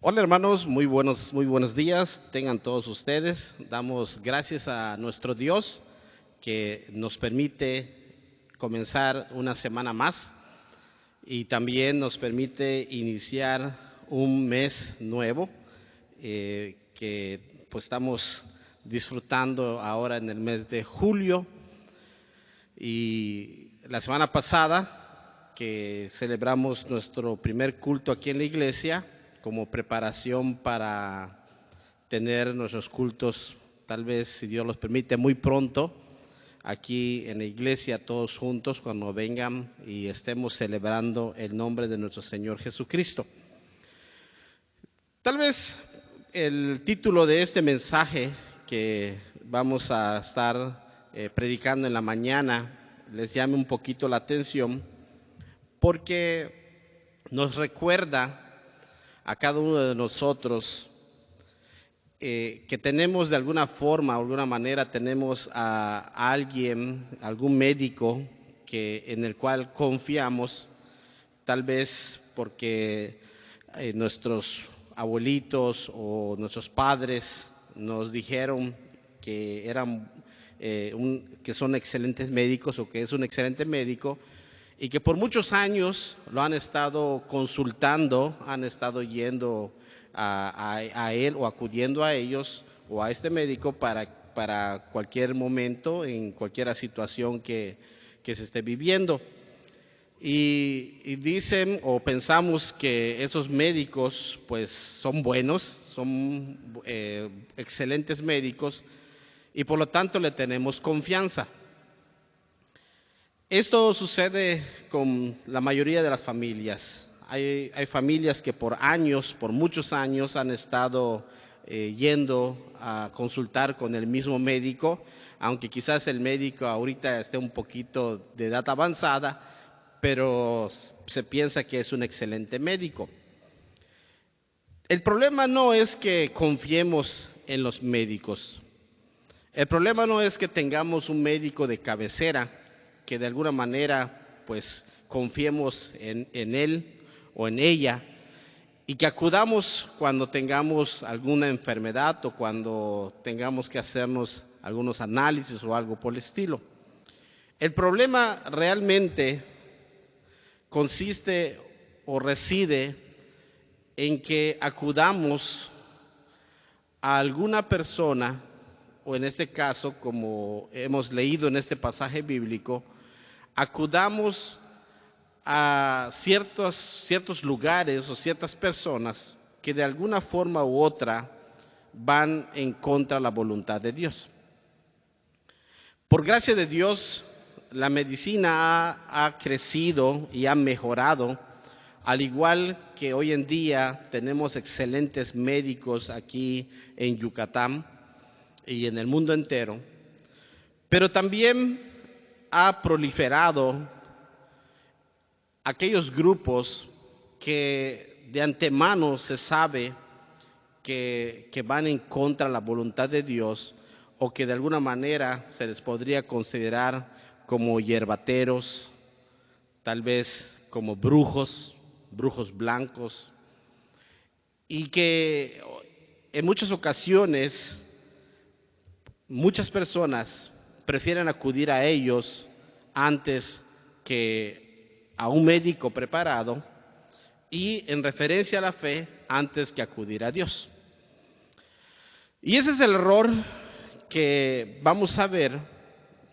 Hola hermanos, muy buenos días, tengan todos ustedes. Damos gracias a nuestro Dios que nos permite comenzar una semana más y también nos permite iniciar un mes nuevo que pues estamos disfrutando ahora en el mes de julio. Y la semana pasada que celebramos nuestro primer culto aquí en la iglesia, como preparación para tener nuestros cultos, tal vez, si Dios los permite, muy pronto, aquí en la iglesia, todos juntos, cuando vengan y estemos celebrando el nombre de nuestro Señor Jesucristo. Tal vez el título de este mensaje que vamos a estar predicando en la mañana les llame un poquito la atención, porque nos recuerda a cada uno de nosotros que tenemos de alguna forma, de alguna manera, tenemos a alguien, algún médico en el cual confiamos, tal vez porque nuestros abuelitos o nuestros padres nos dijeron que que son excelentes médicos o que es un excelente médico, y que por muchos años lo han estado consultando, han estado yendo a él o acudiendo a ellos o a este médico para cualquier momento, en cualquier situación que se esté viviendo. Y dicen o pensamos que esos médicos pues son buenos, son excelentes médicos, y por lo tanto le tenemos confianza. Esto sucede con la mayoría de las familias. Hay familias que por muchos años, han estado yendo a consultar con el mismo médico, aunque quizás el médico ahorita esté un poquito de edad avanzada, pero se piensa que es un excelente médico. El problema no es que confiemos en los médicos. El problema no es que tengamos un médico de cabecera, que de alguna manera pues confiemos en él o en ella, y que acudamos cuando tengamos alguna enfermedad o cuando tengamos que hacernos algunos análisis o algo por el estilo. El problema realmente consiste o reside en que acudamos a alguna persona, o en este caso, como hemos leído en este pasaje bíblico, acudamos a ciertos lugares o ciertas personas que de alguna forma u otra van en contra de la voluntad de Dios. Por gracia de Dios, la medicina ha crecido y ha mejorado, al igual que hoy en día tenemos excelentes médicos aquí en Yucatán y en el mundo entero, pero también ha proliferado aquellos grupos que de antemano se sabe que van en contra de la voluntad de Dios, o que de alguna manera se les podría considerar como hierbateros, tal vez como brujos blancos, y que en muchas ocasiones muchas personas prefieren acudir a ellos antes que a un médico preparado, y en referencia a la fe, antes que acudir a Dios. Y ese es el error que vamos a ver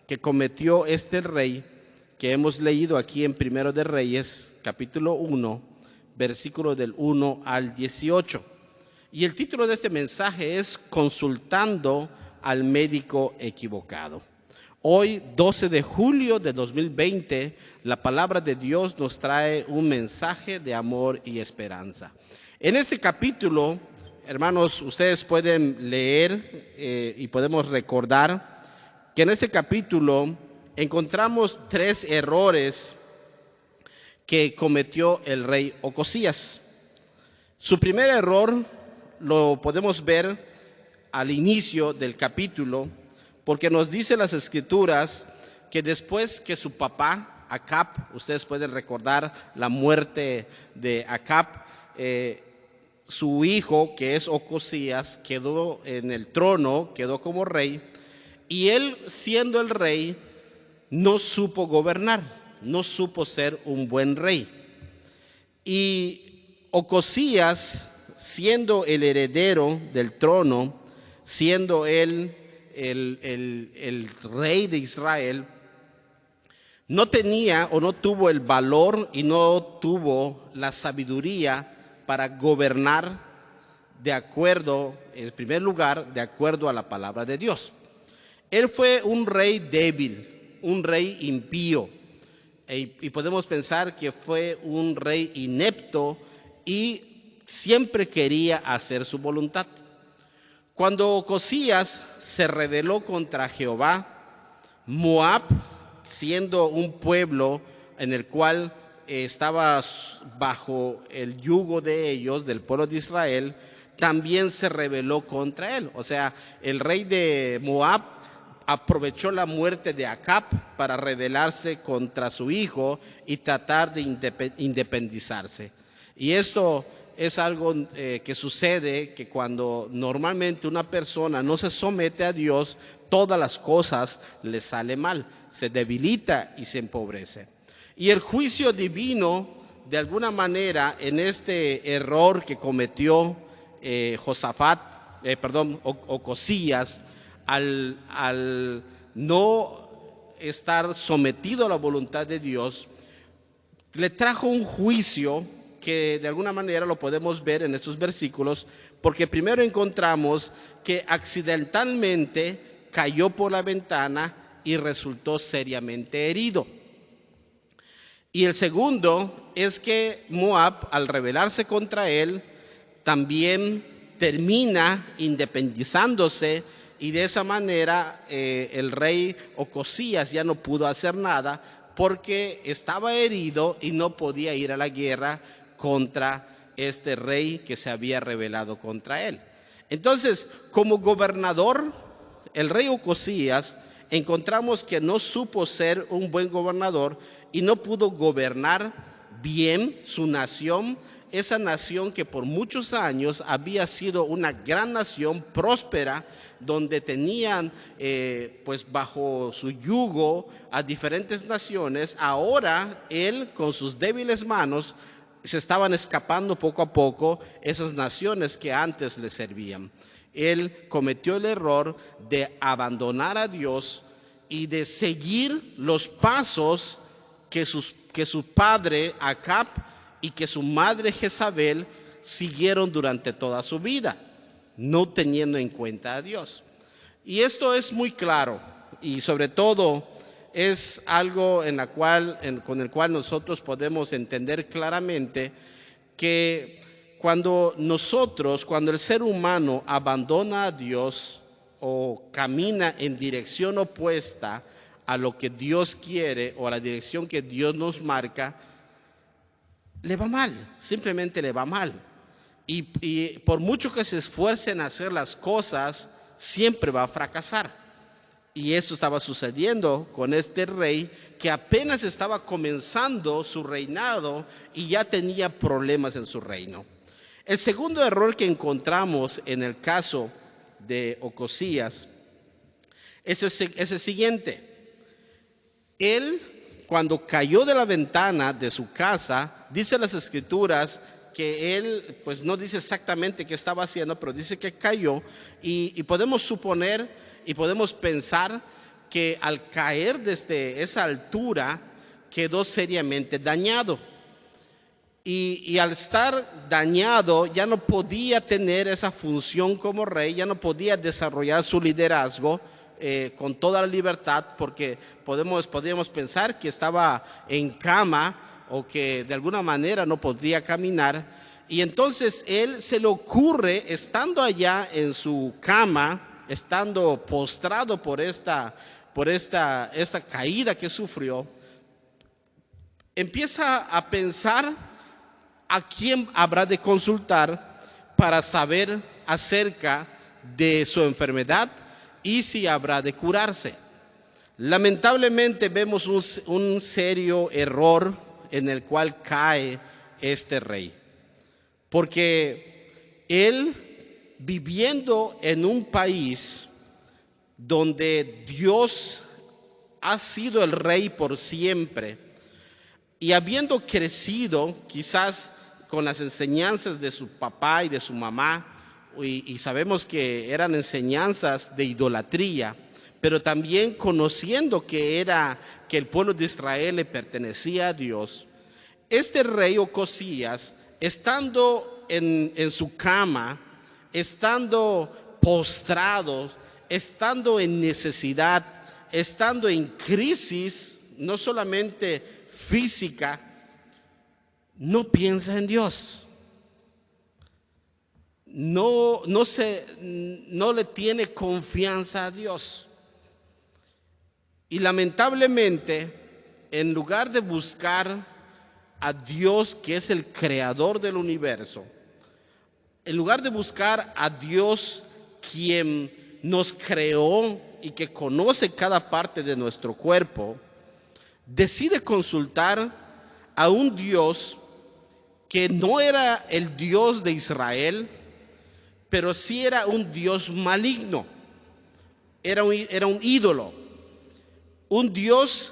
que cometió este rey que hemos leído aquí en Primero de Reyes, capítulo 1, versículo del 1 al 18. Y el título de este mensaje es Consultando al médico equivocado. Hoy, 12 de julio de 2020, la palabra de Dios nos trae un mensaje de amor y esperanza. En este capítulo, hermanos, ustedes pueden leer y podemos recordar que en este capítulo encontramos 3 errores que cometió el rey Ocosías. Su primer error lo podemos ver al inicio del capítulo, porque nos dice las escrituras que después que su papá Acab, ustedes pueden recordar la muerte de Acab, su hijo, que es Ocosías, quedó en el trono, quedó como rey, y él, siendo el rey, no supo gobernar, no supo ser un buen rey. Y Ocosías, siendo el heredero del trono, siendo él el rey de Israel, no tenía o no tuvo el valor y no tuvo la sabiduría para gobernar de acuerdo, en primer lugar, de acuerdo a la palabra de Dios. Él fue un rey débil, un rey impío, y podemos pensar que fue un rey inepto y siempre quería hacer su voluntad. Cuando Ocosías se rebeló contra Jehová, Moab, siendo un pueblo en el cual estaba bajo el yugo de ellos, del pueblo de Israel, también se rebeló contra él. O sea, el rey de Moab aprovechó la muerte de Acab para rebelarse contra su hijo y tratar de independizarse. Y esto es algo que sucede, que cuando normalmente una persona no se somete a Dios, todas las cosas le salen mal, se debilita y se empobrece. Y el juicio divino, de alguna manera, en este error que cometió Ocosías, al no estar sometido a la voluntad de Dios, le trajo un juicio que de alguna manera lo podemos ver en estos versículos, porque primero encontramos que accidentalmente cayó por la ventana y resultó seriamente herido. Y el segundo es que Moab, al rebelarse contra él, también termina independizándose, y de esa manera el rey Ocosías ya no pudo hacer nada porque estaba herido y no podía ir a la guerra contra este rey que se había rebelado contra él. Entonces, como gobernador, el rey Ocosías, encontramos que no supo ser un buen gobernador y no pudo gobernar bien su nación, esa nación que por muchos años había sido una gran nación próspera, donde tenían pues bajo su yugo a diferentes naciones. Ahora él, con sus débiles manos, se estaban escapando poco a poco esas naciones que antes le servían. Él cometió el error de abandonar a Dios y de seguir los pasos que su padre Acab y que su madre Jezabel siguieron durante toda su vida, no teniendo en cuenta a Dios. Y esto es muy claro, y sobre todo es algo con el cual nosotros podemos entender claramente que cuando el ser humano abandona a Dios o camina en dirección opuesta a lo que Dios quiere o a la dirección que Dios nos marca, le va mal, simplemente le va mal. Y por mucho que se esfuerce en hacer las cosas, siempre va a fracasar. Y esto estaba sucediendo con este rey que apenas estaba comenzando su reinado y ya tenía problemas en su reino. El segundo error que encontramos en el caso de Ocosías es el siguiente. Él, cuando cayó de la ventana de su casa, dice las Escrituras que él, pues no dice exactamente qué estaba haciendo, pero dice que cayó, y podemos suponer y podemos pensar que al caer desde esa altura quedó seriamente dañado. Y al estar dañado ya no podía tener esa función como rey, ya no podía desarrollar su liderazgo con toda la libertad, porque podríamos pensar que estaba en cama o que de alguna manera no podría caminar. Y entonces él se le ocurre, estando allá en su cama, estando postrado por esta caída que sufrió, empieza a pensar a quién habrá de consultar para saber acerca de su enfermedad y si habrá de curarse. Lamentablemente vemos un serio error en el cual cae este rey, porque él, viviendo en un país donde Dios ha sido el rey por siempre, y habiendo crecido quizás con las enseñanzas de su papá y de su mamá, y sabemos que eran enseñanzas de idolatría, pero también conociendo que el pueblo de Israel le pertenecía a Dios, este rey Ocosías, estando en su cama, estando postrado, estando en necesidad, estando en crisis, no solamente física, no piensa en Dios. No le tiene confianza a Dios. Y lamentablemente, en lugar de buscar a Dios, que es el creador del universo, en lugar de buscar a Dios, quien nos creó y que conoce cada parte de nuestro cuerpo, decide consultar a un Dios que no era el Dios de Israel, pero sí era un Dios maligno, era un ídolo, un Dios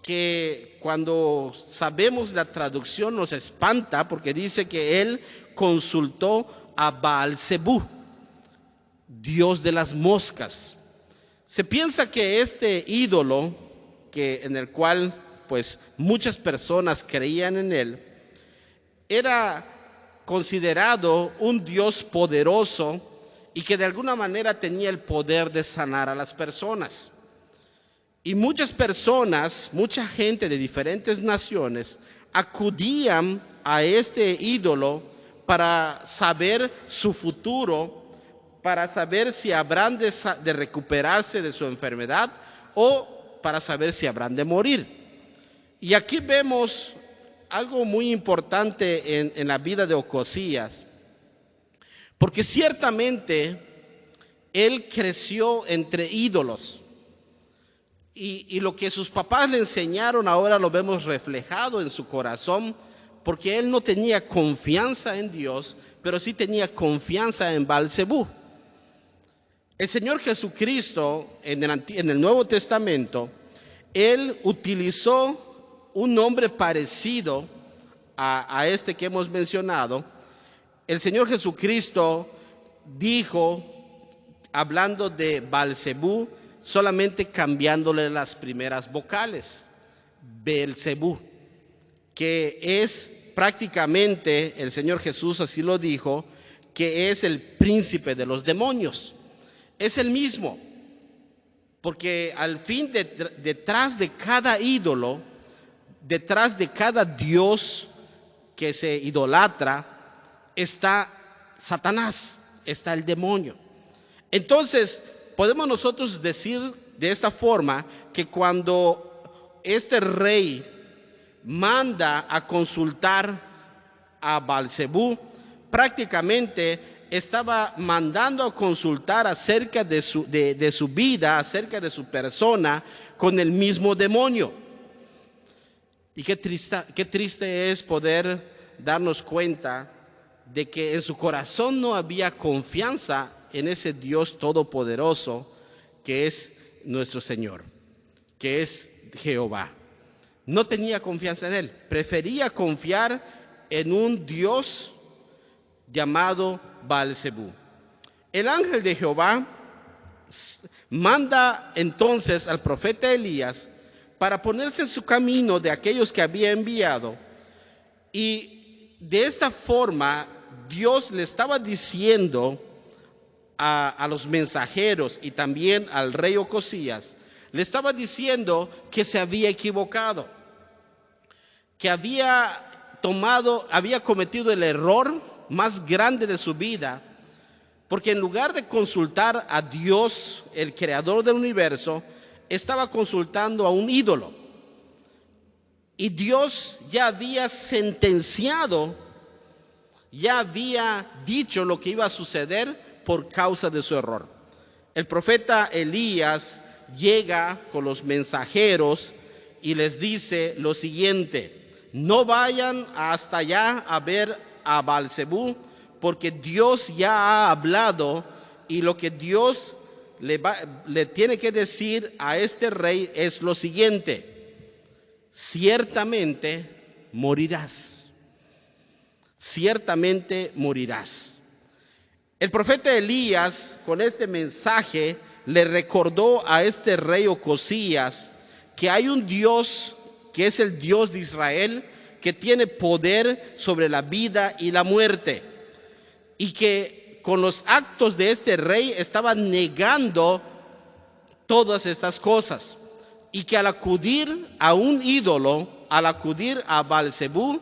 que cuando sabemos la traducción nos espanta, porque dice que él consultó a Baal-Zebú, Dios de las moscas. Se piensa que este ídolo, en el cual pues muchas personas creían en él, era considerado un Dios poderoso y que de alguna manera tenía el poder de sanar a las personas. Y muchas personas, mucha gente de diferentes naciones acudían a este ídolo para saber su futuro, para saber si habrán de recuperarse de su enfermedad o para saber si habrán de morir. Y aquí vemos algo muy importante en la vida de Ocosías, porque ciertamente él creció entre ídolos y lo que sus papás le enseñaron ahora lo vemos reflejado en su corazón, porque él no tenía confianza en Dios, pero sí tenía confianza en Baal-Zebú. El Señor Jesucristo en el Nuevo Testamento, él utilizó un nombre parecido a este que hemos mencionado. El Señor Jesucristo dijo, hablando de Baal-Zebú, solamente cambiándole las primeras vocales, Beelzebú, que es prácticamente, el Señor Jesús así lo dijo, que es el príncipe de los demonios. Es el mismo, porque al fin detrás de cada ídolo, detrás de cada Dios que se idolatra, está Satanás, está el demonio. Entonces, podemos nosotros decir de esta forma que cuando este rey manda a consultar a Baal-Zebú, prácticamente estaba mandando a consultar acerca de su vida, acerca de su persona, con el mismo demonio. Y qué triste es poder darnos cuenta de que en su corazón no había confianza en ese Dios todopoderoso que es nuestro Señor, que es Jehová. No tenía confianza en él, prefería confiar en un Dios llamado Baal-Zebú. El ángel de Jehová manda entonces al profeta Elías para ponerse en su camino de aquellos que había enviado, y de esta forma Dios le estaba diciendo a los mensajeros y también al rey Ocosías, le estaba diciendo que se había equivocado, que había cometido el error más grande de su vida, porque en lugar de consultar a Dios, el creador del universo, estaba consultando a un ídolo. Y Dios ya había sentenciado, ya había dicho lo que iba a suceder por causa de su error. El profeta Elías llega con los mensajeros y les dice lo siguiente: no vayan hasta allá a ver a Baal-Zebú, porque Dios ya ha hablado y lo que Dios le tiene que decir a este rey es lo siguiente: ciertamente morirás, ciertamente morirás. El profeta Elías con este mensaje le recordó a este rey Ocosías que hay un Dios que es el Dios de Israel, que tiene poder sobre la vida y la muerte, y que con los actos de este rey estaba negando todas estas cosas, y que al acudir a un ídolo, al acudir a Baal-zebú,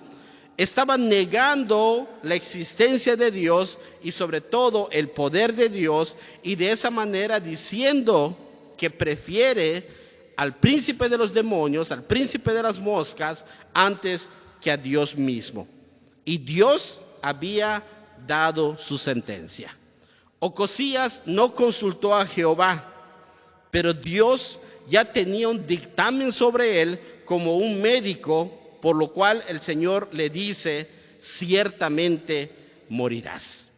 estaba negando la existencia de Dios y sobre todo el poder de Dios, y de esa manera diciendo que prefiere al príncipe de los demonios, al príncipe de las moscas, antes que a Dios mismo. Y Dios había dado su sentencia. Ocosías no consultó a Jehová, pero Dios ya tenía un dictamen sobre él como un médico, por lo cual el Señor le dice: ciertamente morirás.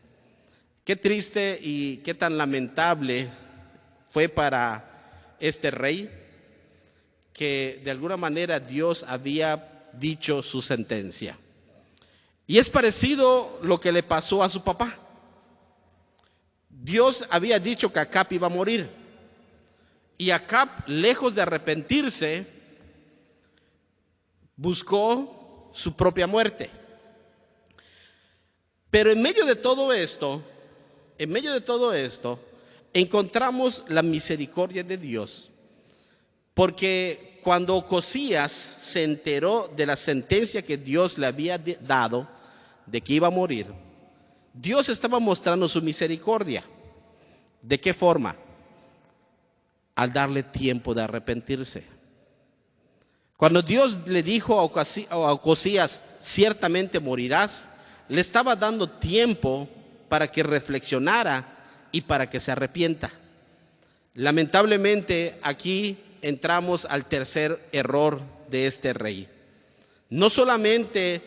Qué triste y qué tan lamentable fue para este rey, que de alguna manera Dios había dicho su sentencia. Y es parecido lo que le pasó a su papá. Dios había dicho que Acab iba a morir, y Acab, lejos de arrepentirse, buscó su propia muerte. Pero en medio de todo esto, encontramos la misericordia de Dios. Porque cuando Ocosías se enteró de la sentencia que Dios le había dado, de que iba a morir, Dios estaba mostrando su misericordia. ¿De qué forma? Al darle tiempo de arrepentirse. Cuando Dios le dijo a Ocosías: ciertamente morirás, le estaba dando tiempo para que reflexionara y para que se arrepienta. Lamentablemente, aquí entramos al tercer error de este rey. No solamente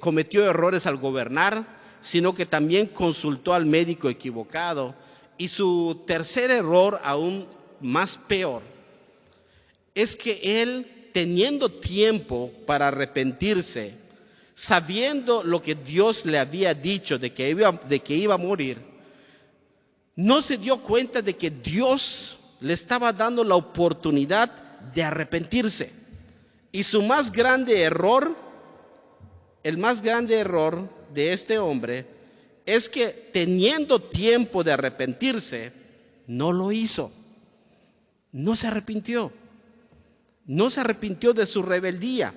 cometió errores al gobernar, sino que también consultó al médico equivocado. Y su tercer error, aún más peor, es que él, teniendo tiempo para arrepentirse, sabiendo lo que Dios le había dicho de que iba a morir, no se dio cuenta de que Dios le estaba dando la oportunidad de arrepentirse. Y su más grande error, el más grande error de este hombre, es que teniendo tiempo de arrepentirse, no lo hizo. No se arrepintió. No se arrepintió de su rebeldía.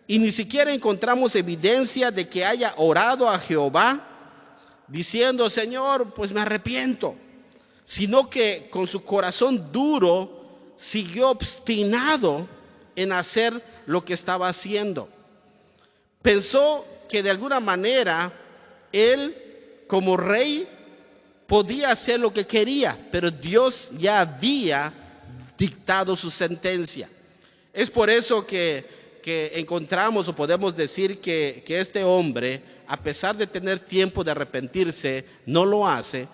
Y ni siquiera encontramos evidencia de que haya orado a Jehová diciendo: Señor, pues me arrepiento. Sino que con su corazón duro siguió obstinado en hacer lo que estaba haciendo. Pensó que de alguna manera él, como rey, podía hacer lo que quería, pero Dios ya había dictado su sentencia. Es por eso que encontramos o podemos decir que este hombre, a pesar de tener tiempo de arrepentirse, no lo hace,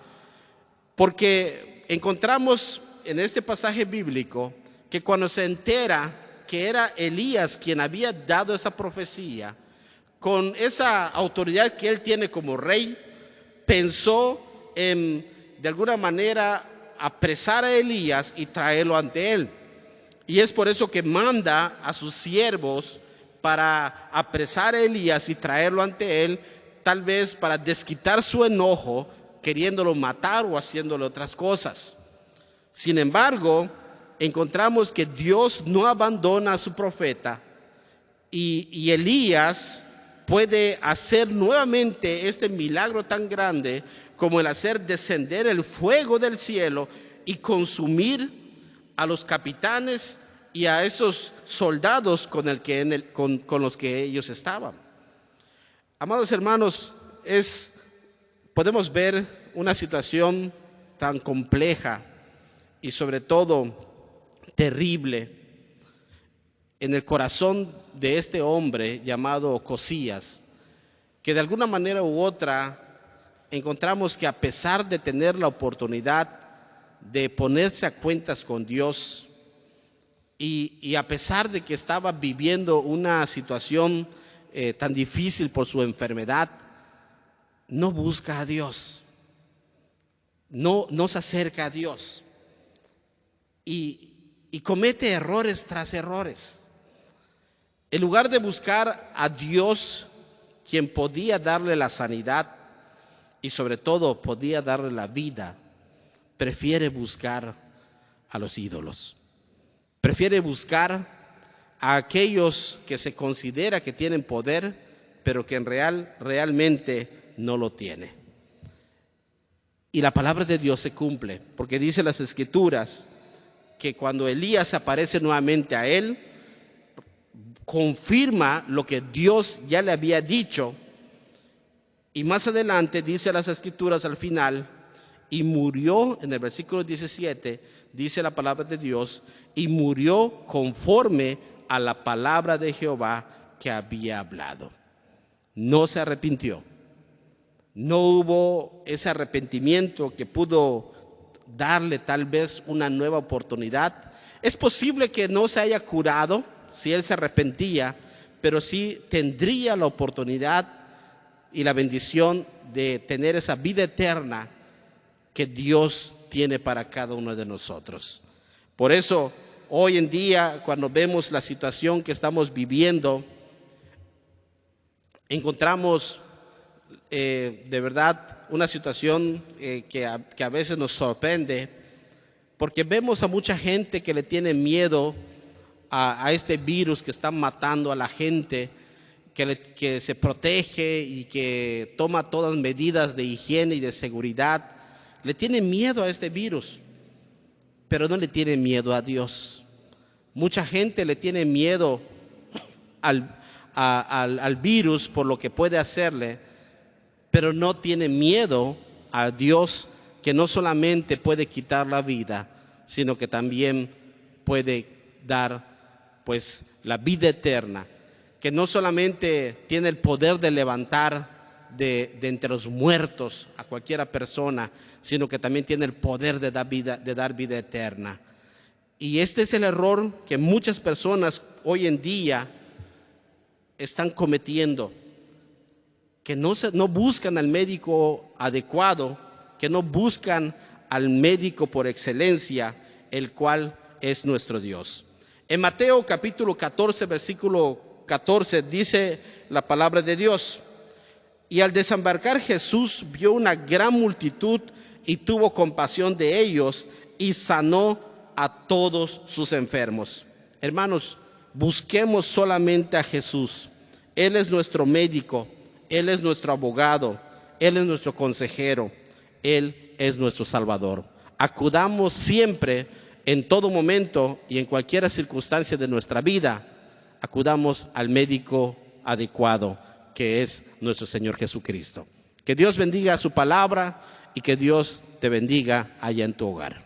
porque encontramos en este pasaje bíblico que cuando se entera que era Elías quien había dado esa profecía, con esa autoridad que él tiene como rey, pensó en, de alguna manera, apresar a Elías y traerlo ante él. Y es por eso que manda a sus siervos para apresar a Elías y traerlo ante él, tal vez para desquitar su enojo, queriéndolo matar o haciéndole otras cosas. Sin embargo, encontramos que Dios no abandona a su profeta, y Elías puede hacer nuevamente este milagro tan grande como el hacer descender el fuego del cielo y consumir a los capitanes y a esos soldados con los que ellos estaban. Amados hermanos, podemos ver una situación tan compleja y sobre todo terrible en el corazón de este hombre llamado Ocosías, que de alguna manera u otra encontramos que a pesar de tener la oportunidad de ponerse a cuentas con Dios y a pesar de que estaba viviendo una situación tan difícil por su enfermedad, no busca a Dios, no se acerca a Dios y comete errores tras errores. En lugar de buscar a Dios, quien podía darle la sanidad y sobre todo podía darle la vida, prefiere buscar a los ídolos. Prefiere buscar a aquellos que se considera que tienen poder, pero que realmente no lo tiene. Y la palabra de Dios se cumple, porque dice las Escrituras que cuando Elías aparece nuevamente a él, confirma lo que Dios ya le había dicho. Y más adelante dice las Escrituras al final, y murió, en el versículo 17, dice la palabra de Dios, y murió conforme a la palabra de Jehová que había hablado. No se arrepintió. No hubo ese arrepentimiento que pudo darle tal vez una nueva oportunidad. Es posible que no se haya curado si él se arrepentía, pero sí tendría la oportunidad y la bendición de tener esa vida eterna que Dios tiene para cada uno de nosotros. Por eso, hoy en día, cuando vemos la situación que estamos viviendo, encontramos de verdad una situación que a veces nos sorprende, porque vemos a mucha gente que le tiene miedo a este virus que está matando a la gente, que se protege y que toma todas medidas de higiene y de seguridad. Le tiene miedo a este virus, pero no le tiene miedo a Dios. Mucha gente le tiene miedo al virus por lo que puede hacerle, pero no tiene miedo a Dios, que no solamente puede quitar la vida, sino que también puede dar pues la vida eterna, que no solamente tiene el poder de levantar de entre los muertos a cualquiera persona, sino que también tiene el poder de dar vida eterna. Y este es el error que muchas personas hoy en día están cometiendo, que no buscan al médico adecuado, que no buscan al médico por excelencia, el cual es nuestro Dios. En Mateo capítulo 14, versículo 14, dice la palabra de Dios: y al desembarcar Jesús vio una gran multitud y tuvo compasión de ellos y sanó a todos sus enfermos. Hermanos, busquemos solamente a Jesús. Él es nuestro médico, Él es nuestro abogado, Él es nuestro consejero, Él es nuestro Salvador. Acudamos siempre, en todo momento y en cualquier circunstancia de nuestra vida, acudamos al médico adecuado, que es nuestro Señor Jesucristo. Que Dios bendiga su palabra y que Dios te bendiga allá en tu hogar.